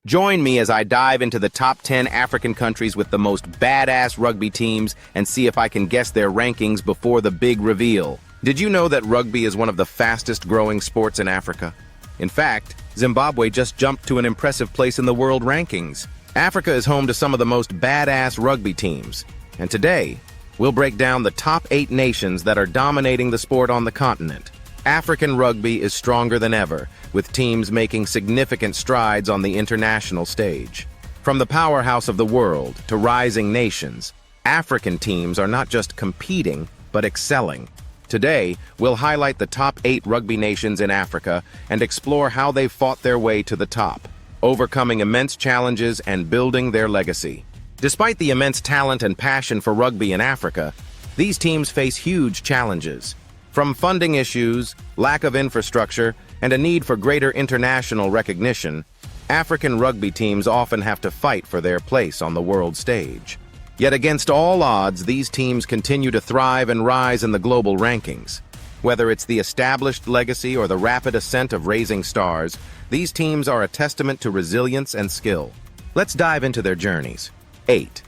Join me as I dive into the top 10 African countries with the most badass rugby teams and see if I can guess their rankings before the big reveal. Did you know that rugby is one of the fastest growing sports in Africa? In fact, Zimbabwe just jumped to an impressive place in the world rankings. Africa is home to some of the most badass rugby teams. And today, we'll break down the top 8 nations that are dominating the sport on the continent. African rugby is stronger than ever, with teams making significant strides on the international stage. From the powerhouse of the world to rising nations, African teams are not just competing, but excelling. Today, we'll highlight the top 8 rugby nations in Africa and explore how they've fought their way to the top, overcoming immense challenges and building their legacy. Despite the immense talent and passion for rugby in Africa, these teams face huge challenges. From funding issues, lack of infrastructure, and a need for greater international recognition, African rugby teams often have to fight for their place on the world stage. Yet against all odds, these teams continue to thrive and rise in the global rankings. Whether it's the established legacy or the rapid ascent of rising stars, these teams are a testament to resilience and skill. Let's dive into their journeys. 8.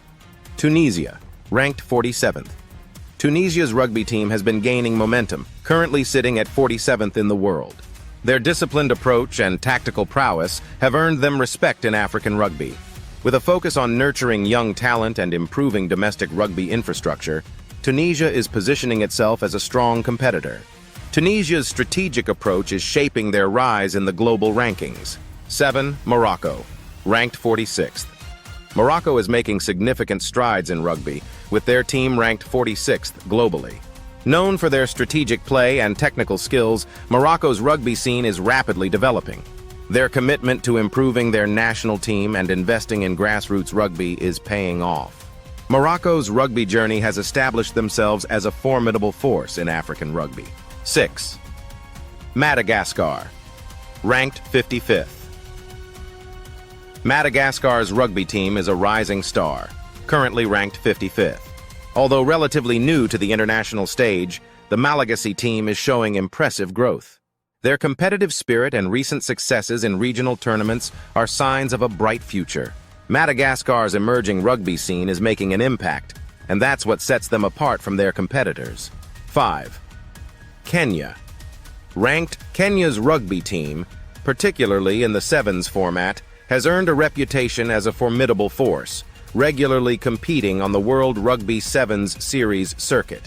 Tunisia, ranked 47th. Tunisia's rugby team has been gaining momentum, currently sitting at 47th in the world. Their disciplined approach and tactical prowess have earned them respect in African rugby. With a focus on nurturing young talent and improving domestic rugby infrastructure, Tunisia is positioning itself as a strong competitor. Tunisia's strategic approach is shaping their rise in the global rankings. 7. Morocco, ranked 46th. Morocco is making significant strides in rugby, with their team ranked 46th globally. Known for their strategic play and technical skills, Morocco's rugby scene is rapidly developing. Their commitment to improving their national team and investing in grassroots rugby is paying off. Morocco's rugby journey has established themselves as a formidable force in African rugby. 6. Madagascar, ranked 55th. Madagascar's rugby team is a rising star, currently ranked 55th. Although relatively new to the international stage, the Malagasy team is showing impressive growth. Their competitive spirit and recent successes in regional tournaments are signs of a bright future. Madagascar's emerging rugby scene is making an impact, and that's what sets them apart from their competitors. 5. Kenya. Ranked, Kenya's rugby team, particularly in the sevens format, has earned a reputation as a formidable force, regularly competing on the World Rugby Sevens Series circuit.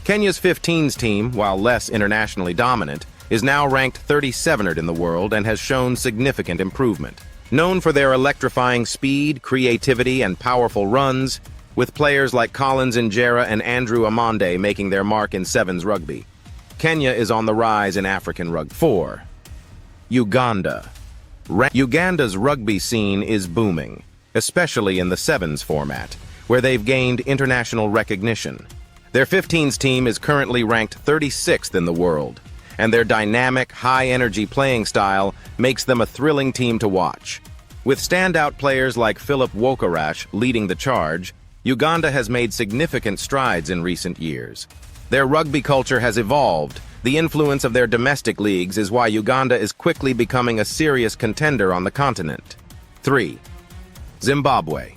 Kenya's 15s team, while less internationally dominant, is now ranked 37th in the world and has shown significant improvement. Known for their electrifying speed, creativity, and powerful runs, with players like Collins Injera and Andrew Amonde making their mark in sevens rugby, Kenya is on the rise in African rugby. 4. Uganda. Uganda's rugby scene is booming, especially in the sevens format, where they've gained international recognition. Their 15s team is currently ranked 36th in the world, and their dynamic, high-energy playing style makes them a thrilling team to watch. With standout players like Philip Wokarash leading the charge, Uganda has made significant strides in recent years. Their rugby culture has evolved. The influence of their domestic leagues is why Uganda is quickly becoming a serious contender on the continent. 3. Zimbabwe.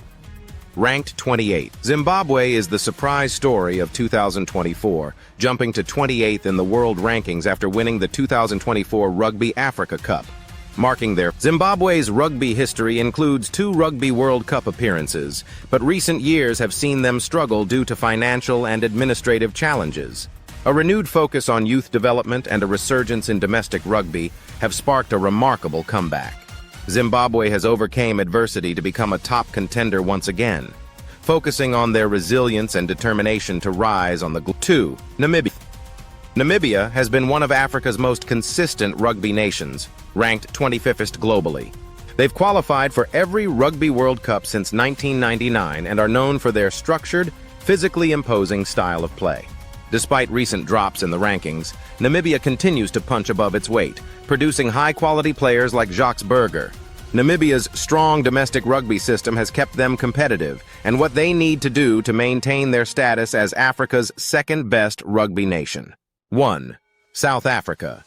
Ranked 28th. Zimbabwe is the surprise story of 2024, jumping to 28th in the world rankings after winning the 2024 Rugby Africa Cup, marking their... Zimbabwe's rugby history includes 2 Rugby World Cup appearances, but recent years have seen them struggle due to financial and administrative challenges. A renewed focus on youth development and a resurgence in domestic rugby have sparked a remarkable comeback. Zimbabwe has overcome adversity to become a top contender once again, focusing on their resilience and determination to rise on the... 2. Namibia. Namibia has been one of Africa's most consistent rugby nations, ranked 25th globally. They've qualified for every Rugby World Cup since 1999 and are known for their structured, physically imposing style of play. Despite recent drops in the rankings, Namibia continues to punch above its weight, producing high-quality players like Jacques Burger. Namibia's strong domestic rugby system has kept them competitive, and what they need to do to maintain their status as Africa's second-best rugby nation. 1. South Africa.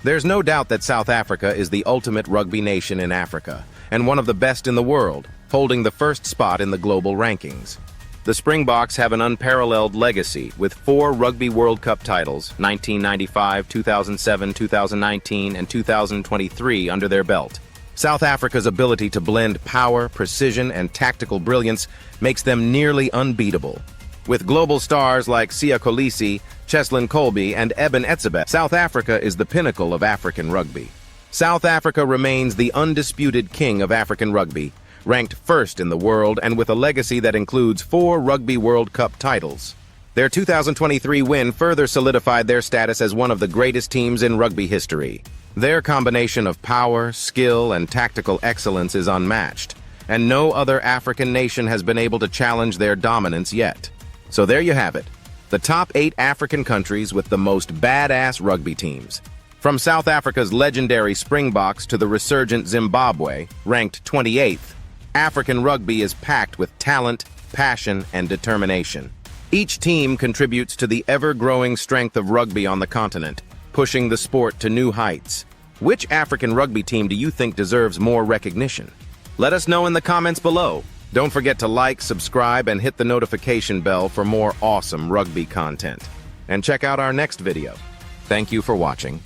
There's no doubt that South Africa is the ultimate rugby nation in Africa, and one of the best in the world, holding the first spot in the global rankings. The Springboks have an unparalleled legacy with 4 Rugby World Cup titles, 1995, 2007, 2019, and 2023 under their belt. South Africa's ability to blend power, precision, and tactical brilliance makes them nearly unbeatable. With global stars like Siya Kolisi, Cheslin Kolbe, and Eben Etzebeth, South Africa is the pinnacle of African rugby. South Africa remains the undisputed king of African rugby, ranked first in the world and with a legacy that includes 4 Rugby World Cup titles. Their 2023 win further solidified their status as one of the greatest teams in rugby history. Their combination of power, skill, and tactical excellence is unmatched, and no other African nation has been able to challenge their dominance yet. So there you have it, the top 8 African countries with the most badass rugby teams. From South Africa's legendary Springboks to the resurgent Zimbabwe, ranked 28th, African rugby is packed with talent, passion, and determination. Each team contributes to the ever-growing strength of rugby on the continent, pushing the sport to new heights. Which African rugby team do you think deserves more recognition? Let us know in the comments below. Don't forget to like, subscribe, and hit the notification bell for more awesome rugby content. And check out our next video. Thank you for watching.